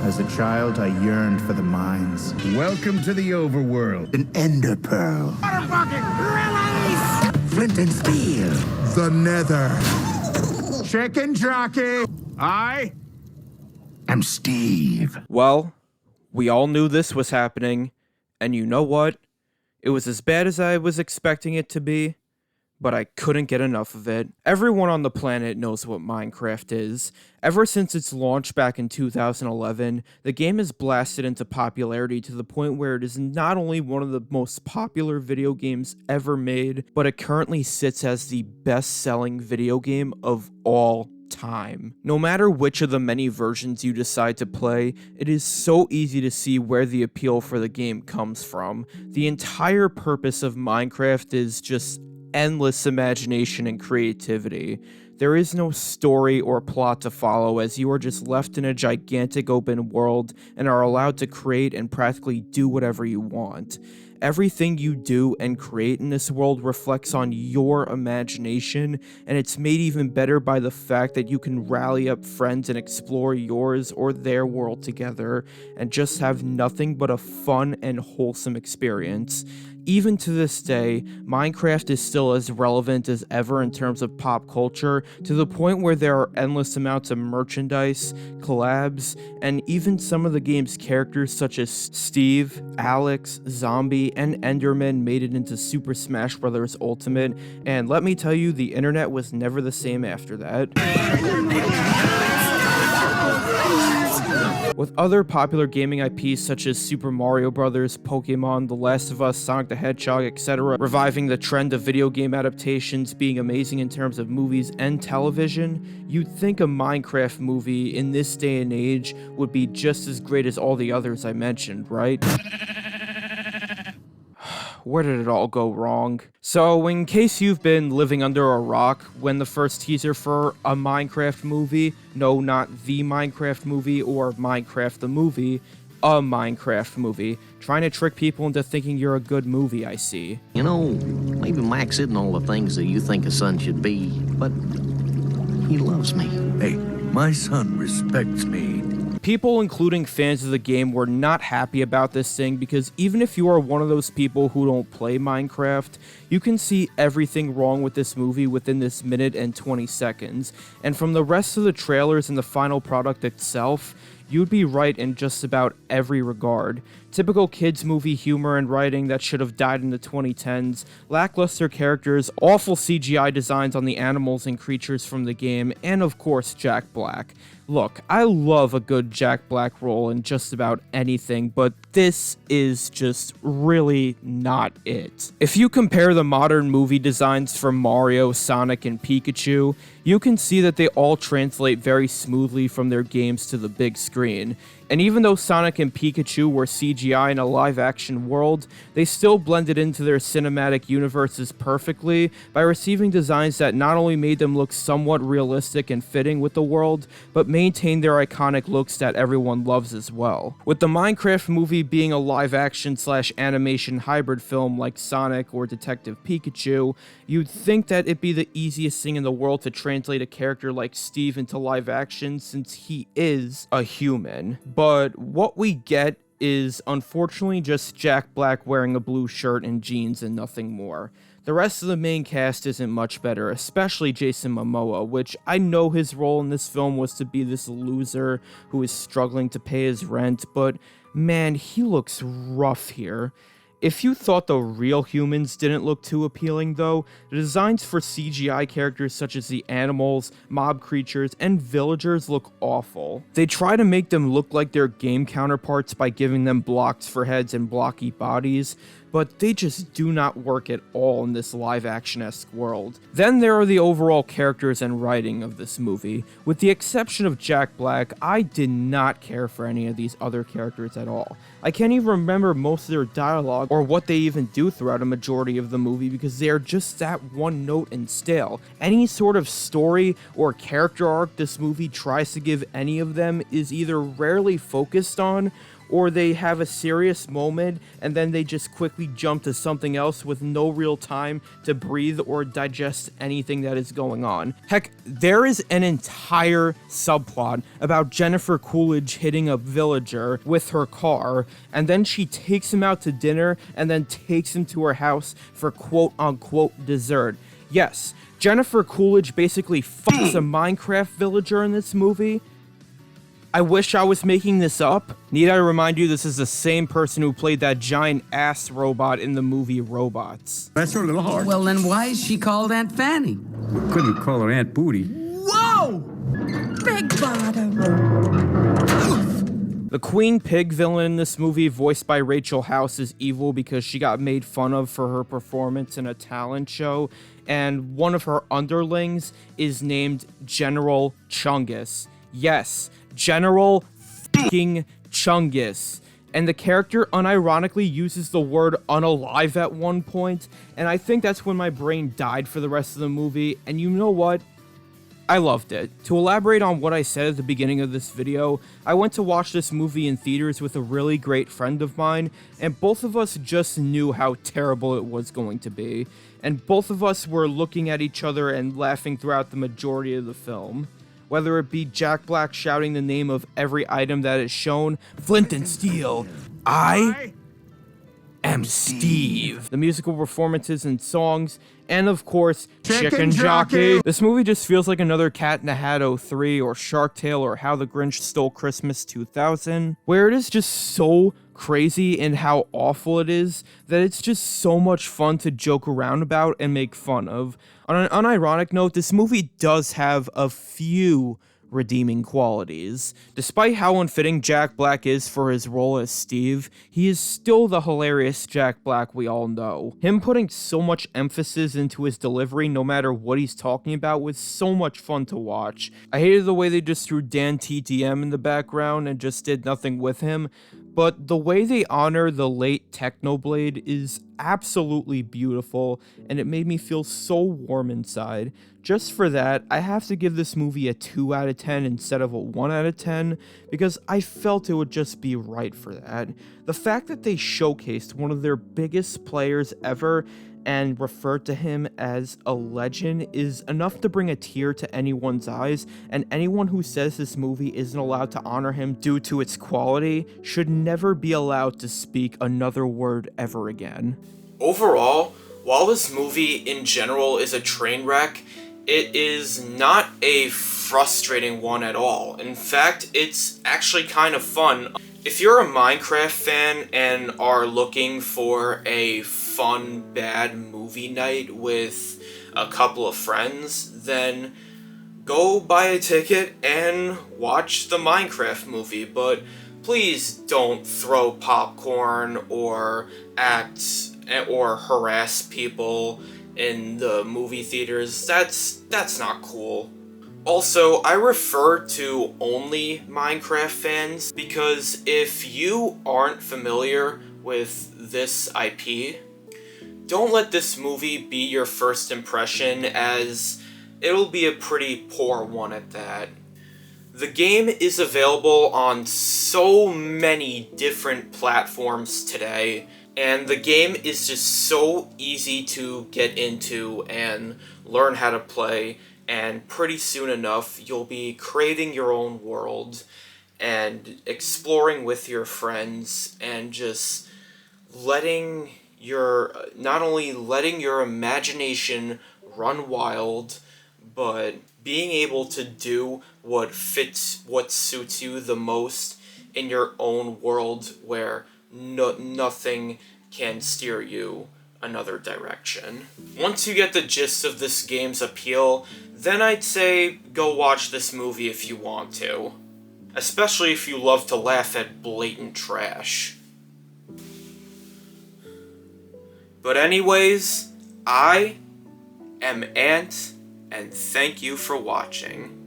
As a child, I yearned for the mines. Welcome to the overworld. An ender pearl. Water bucket! Release! Flint and steel. The nether. Chicken Jockey. I am Steve. Well, we all knew this was happening, and you know what? It was as bad as I was expecting it to be, but I couldn't get enough of it. Everyone on the planet knows what Minecraft is. Ever since its launch back in 2011, the game has blasted into popularity to the point where it is not only one of the most popular video games ever made, but it currently sits as the best-selling video game of all time. No matter which of the many versions you decide to play, it is so easy to see where the appeal for the game comes from. The entire purpose of Minecraft is just endless imagination and creativity. There is no story or plot to follow, as you are just left in a gigantic open world and are allowed to create and practically do whatever you want. Everything you do and create in this world reflects on your imagination, and it's made even better by the fact that you can rally up friends and explore yours or their world together and just have nothing but a fun and wholesome experience. Even to this day, Minecraft is still as relevant as ever in terms of pop culture, to the point where there are endless amounts of merchandise, collabs, and even some of the game's characters such as Steve, Alex, Zombie, and Enderman made it into Super Smash Bros. Ultimate, and let me tell you, the internet was never the same after that. With other popular gaming IPs such as Super Mario Bros., Pokemon, The Last of Us, Sonic the Hedgehog, etc., reviving the trend of video game adaptations being amazing in terms of movies and television, you'd think a Minecraft movie in this day and age would be just as great as all the others I mentioned, right? Where did it all go wrong? So, in case you've been living under a rock, when the first teaser for a Minecraft movie, no, not the Minecraft movie or Minecraft the movie, a Minecraft movie, trying to trick people into thinking you're a good movie, I see. You know, maybe Max isn't all the things that you think a son should be, but he loves me. Hey, my son respects me. People, including fans of the game, were not happy about this thing because even if you are one of those people who don't play Minecraft, you can see everything wrong with this movie within this minute and 20 seconds. And from the rest of the trailers and the final product itself, you'd be right in just about every regard. Typical kids movie humor and writing that should have died in the 2010s, lackluster characters, awful CGI designs on the animals and creatures from the game, and of course Jack Black. Look, I love a good Jack Black role in just about anything, but this is just really not it. If you compare the modern movie designs from Mario, Sonic, and Pikachu, you can see that they all translate very smoothly from their games to the big screen. And even though Sonic and Pikachu were CGI in a live-action world, they still blended into their cinematic universes perfectly by receiving designs that not only made them look somewhat realistic and fitting with the world, but maintained their iconic looks that everyone loves as well. With the Minecraft movie being a live-action / animation hybrid film like Sonic or Detective Pikachu, you'd think that it'd be the easiest thing in the world to translate a character like Steve into live action since he is a human. But what we get is unfortunately just Jack Black wearing a blue shirt and jeans and nothing more. The rest of the main cast isn't much better, especially Jason Momoa, which I know his role in this film was to be this loser who is struggling to pay his rent, but man, he looks rough here. If you thought the real humans didn't look too appealing though, the designs for CGI characters such as the animals, mob creatures, and villagers look awful. They try to make them look like their game counterparts by giving them blocks for heads and blocky bodies, but they just do not work at all in this live-action-esque world. Then there are the overall characters and writing of this movie. With the exception of Jack Black, I did not care for any of these other characters at all. I can't even remember most of their dialogue or what they even do throughout a majority of the movie because they are just that one note and stale. Any sort of story or character arc this movie tries to give any of them is either rarely focused on or they have a serious moment and then they just quickly jump to something else with no real time to breathe or digest anything that is going on. Heck, there is an entire subplot about Jennifer Coolidge hitting a villager with her car, and then she takes him out to dinner and then takes him to her house for quote-unquote dessert. Yes, Jennifer Coolidge basically fucks a Minecraft villager in this movie. I wish I was making this up. Need I remind you, this is the same person who played that giant ass robot in the movie Robots. That's a little hard. Well, then why is she called Aunt Fanny? We couldn't call her Aunt Booty. Whoa! Big bottom. The Queen Pig villain in this movie, voiced by Rachel House, is evil because she got made fun of for her performance in a talent show, and one of her underlings is named General Chungus. Yes, General fucking Chungus. And the character unironically uses the word unalive at one point, and I think that's when my brain died for the rest of the movie, and you know what? I loved it. To elaborate on what I said at the beginning of this video, I went to watch this movie in theaters with a really great friend of mine, and both of us just knew how terrible it was going to be. And both of us were looking at each other and laughing throughout the majority of the film. Whether it be Jack Black shouting the name of every item that is shown, Flint and Steel, I am Steve. The musical performances and songs, and of course, Chicken Jockey. This movie just feels like another Cat in the Hat 03 or Shark Tale or How the Grinch Stole Christmas 2000, where it is just so crazy in how awful it is that it's just so much fun to joke around about and make fun of. On an unironic note, this movie does have a few redeeming qualities. Despite how unfitting Jack Black is for his role as Steve, he is still the hilarious Jack Black we all know. Him putting so much emphasis into his delivery no matter what he's talking about was so much fun to watch. I hated the way they just threw Dan TTM in the background and just did nothing with him, but the way they honor the late Technoblade is absolutely beautiful, and it made me feel so warm inside. Just for that, I have to give this movie a 2 out of 10 instead of a 1 out of 10, because I felt it would just be right for that. The fact that they showcased one of their biggest players ever and referred to him as a legend is enough to bring a tear to anyone's eyes, and anyone who says this movie isn't allowed to honor him due to its quality should never be allowed to speak another word ever again. Overall, while this movie in general is a train wreck, it is not a frustrating one at all. In fact, it's actually kind of fun. If you're a Minecraft fan and are looking for a fun, bad movie night with a couple of friends, then go buy a ticket and watch the Minecraft movie, but please don't throw popcorn or act or harass people in the movie theaters. That's not cool. Also, I refer to only Minecraft fans because if you aren't familiar with this IP, don't let this movie be your first impression, as it'll be a pretty poor one at that. The game is available on so many different platforms today, and the game is just so easy to get into and learn how to play, and pretty soon enough you'll be creating your own world and exploring with your friends and just not only letting your imagination run wild, but being able to do what suits you the most in your own world where nothing can steer you another direction. Once you get the gist of this game's appeal, then I'd say go watch this movie if you want to. Especially if you love to laugh at blatant trash. But anyways, I am Ant, and thank you for watching.